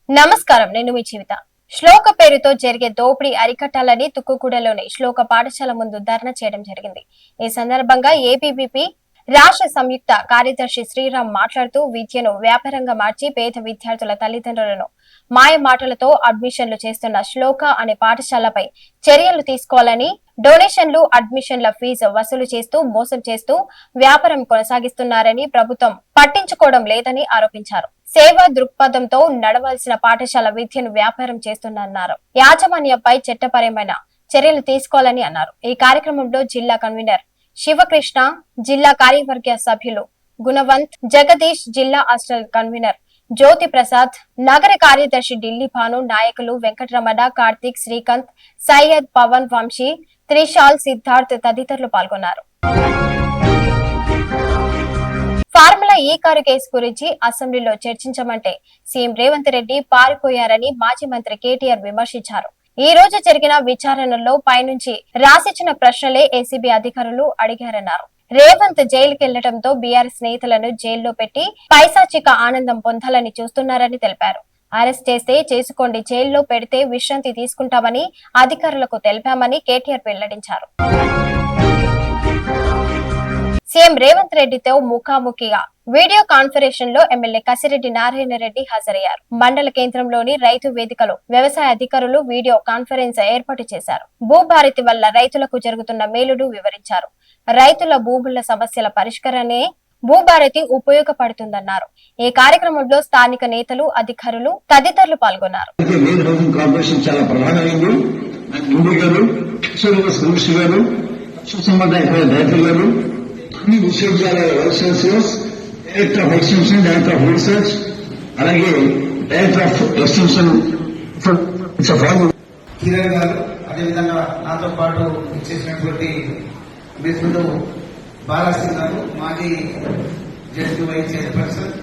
నమస్కారం, నేను మీ జీవిత. శ్లోక పేరుతో జరిగే దోపిడీ అరికట్టాలని తుక్కుగూడలోని శ్లోక పాఠశాల ముందు ధర్నా చేయడం జరిగింది. ఈ సందర్భంగా ఏబీవీపీ రాష్ట్ర సంయుక్త కార్యదర్శి శ్రీరామ్ మాట్లాడుతూ విద్యను వ్యాపారంగా మార్చి పేద విద్యార్థుల తల్లిదండ్రులను మాయ మాటలతో అడ్మిషన్లు చేస్తున్న శ్లోక అనే పాఠశాలపై చర్యలు తీసుకోవాలని, డొనేషన్లు, అడ్మిషన్ల ఫీజు వసూలు చేస్తూ మోసం చేస్తూ వ్యాపారం కొనసాగిస్తున్నారని, ప్రభుత్వం పట్టించుకోవడం లేదని ఆరోపించారు. సేవా దృక్పథంతో నడవాల్సిన పాఠశాల విద్యను వ్యాపారం చేస్తున్నారు. యాజమాన్యంపై చట్టపరమైన చర్యలు తీసుకోవాలని అన్నారు. ఈ కార్యక్రమంలో జిల్లా కన్వీనర్ శివకృష్ణ, జిల్లా కార్యవర్గ సభ్యులు గుణవంత్, జగదీష్, జిల్లా హాస్టల్ కన్వీనర్ జ్యోతి ప్రసాద్, నగర కార్యదర్శి ఢిల్లీ భాను, నాయకులు వెంకటరమణ, కార్తీక్, శ్రీకాంత్, సయ్యద్, పవన్, వంశీ, త్రిశాల్, సిద్ధార్థ్ తదితరులు పాల్గొన్నారు. ఫార్ములా ఈ కారు కేసు గురించి అసెంబ్లీలో చర్చించమంటే సీఎం రేవంత్ రెడ్డి పారిపోయారని మాజీ మంత్రి కేటీఆర్ విమర్శించారు. ఈ రోజు జరిగిన విచారణలో పైనుంచి రాసిచ్చిన ప్రశ్నలే ఏసీబీ అధికారులు అడిగారన్నారు. రేవంత్ జైలుకెళ్లడంతో బీఆర్ఎస్ నేతలను జైల్లో పెట్టి పైశాచిక ఆనందం పొందాలని చూస్తున్నారని తెలిపారు. అరెస్ట్ చేస్తే చేసుకోండి, జైల్లో పెడితే విశ్రాంతి తీసుకుంటామని అధికారులకు తెలిపామని కేటీఆర్ వెల్లడించారు. సీఎం రేవంత్ రెడ్డితో ముఖాముఖిగా వీడియో కాన్ఫరెన్స్ లో ఎమ్మెల్యే కసిరెడ్డి నారాయణ రెడ్డి హాజరయ్యారు. మండల కేంద్రంలోని రైతు వేదికలో వ్యవసాయ అధికారులు వీడియో కాన్ఫరెన్స్ ఏర్పాటు చేశారు. భూభారతి వల్ల రైతులకు జరుగుతున్న మేలును వివరించారు. రైతుల భూముల సమస్యల పరిష్కారమే భూభారతి ఉపయోగపడుతుందన్నారు. ఈ కార్యక్రమంలో స్థానిక నేతలు, అధికారులు తదితరులు పాల్గొన్నారు. విశ్వవిద్యాలయ vice chancellors, director of extension, director of research, అలాగే director of extension Kiran garu, అదేవిధంగా నాతో పాటు చేసినటువంటి మిత్రుడు బాలాసింగ్ గారు, మాజీ జడ్జి వైస్ చైర్పర్సన్,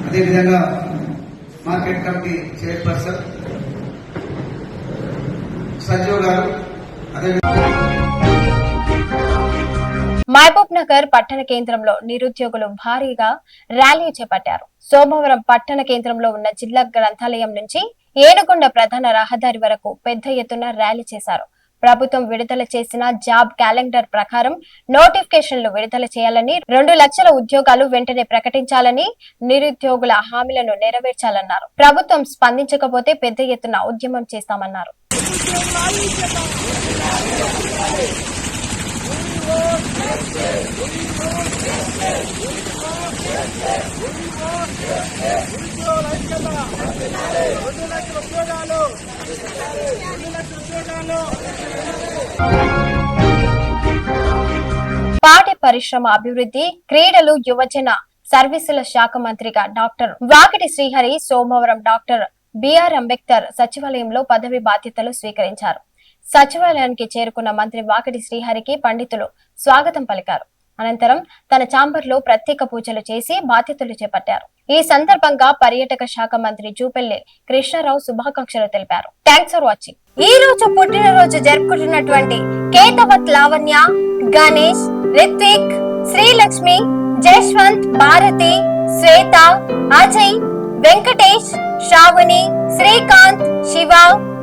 అదేవిధంగా market committee chairperson Sanjeev garu, అదేవిధంగా మహబూబ్ నగర్ పట్టణ కేంద్రంలో నిరుద్యోగులు భారీగా ర్యాలీ చేపట్టారు. సోమవారం పట్టణ కేంద్రంలో ఉన్న జిల్లా గ్రంథాలయం నుంచి ఏనుగొండ ప్రధాన రహదారి వరకు పెద్ద ఎత్తున ర్యాలీ చేశారు. ప్రభుత్వం విడుదల చేసిన జాబ్ క్యాలెండర్ ప్రకారం నోటిఫికేషన్లు విడుదల చేయాలని, 2 లక్షల ఉద్యోగాలు వెంటనే ప్రకటించాలని, నిరుద్యోగుల హామీలను నెరవేర్చాలన్నారు. ప్రభుత్వం స్పందించకపోతే పెద్ద ఎత్తున ఉద్యమం చేస్తామన్నారు. పాడి పరిశ్రమ అభివృద్ధి, క్రీడలు, యువజన సర్వీసుల శాఖ మంత్రిగా డాక్టర్ వాకిటి శ్రీహరి సోమవారం డాక్టర్ బిఆర్ అంబేద్కర్ సచివాలయంలో పదవి బాధ్యతలు స్వీకరించారు. సచివాలయానికి చేరుకున్న మంత్రి వాకిటి శ్రీహరికి పండితులు స్వాగతం పలికారు. అనంతరం తన ఛాంబర్లో ప్రత్యేక పూజలు చేసి బాధ్యతలు చేపట్టారు. ఈ సందర్భంగా పర్యాటక శాఖ మంత్రి జూపల్లి కృష్ణారావు శుభాకాంక్షలు తెలిపారు. Thanks for watching. ఈ రోజు పుట్టినరోజు జరుపుకుంటున్నటువంటి కేతవత్, లావణ్య, గణేష్, రిత్విక్, శ్రీలక్ష్మి, జశ్వంత్, భారతి, శ్వేత, అజయ్, వెంకటేష్, శ్రావణి, శ్రీకాంత్, శివ,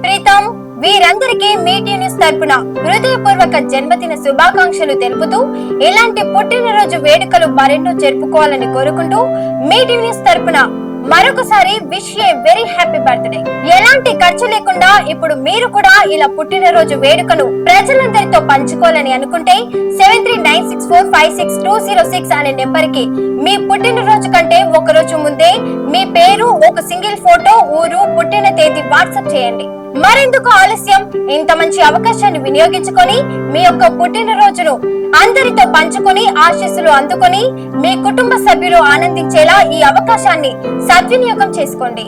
ప్రీతం వీరందరికీ మీటీ న్యూస్ తరపున హృదయపూర్వక జన్మదిన శుభాకాంక్షలు తెలుపుతూ ఇలాంటి పుట్టినరోజు వేడుకలు మరెన్నో జరుపుకోవాలని కోరుకుంటూ మీటీ న్యూస్ తరపున మరొకసారి wish a very happy birthday. ఎలాంటి ఖర్చు లేకుండా ఇప్పుడు మీరు కూడా ఇలా పుట్టినరోజు వేడుకను ప్రజలందరితో పంచుకోవాలని అనుకుంటే 7396456206 అనే నెంబర్ కి మీ పుట్టినరోజు కంటే ఒక రోజు ముందే మీ పేరు, ఒక సింగిల్ ఫోటో, ఊరు, పుట్టిన తేదీ వాట్సాప్ చేయండి. మరెందుకు ఆలస్యం? ఇంత మంచి అవకాశాన్ని వినియోగించుకొని మీ యొక్క పుట్టినరోజును అందరితో పంచుకొని ఆశీస్సులు అందుకొని మీ కుటుంబ సభ్యులు ఆనందించేలా ఈ అవకాశాన్ని సద్వినియోగం చేసుకోండి.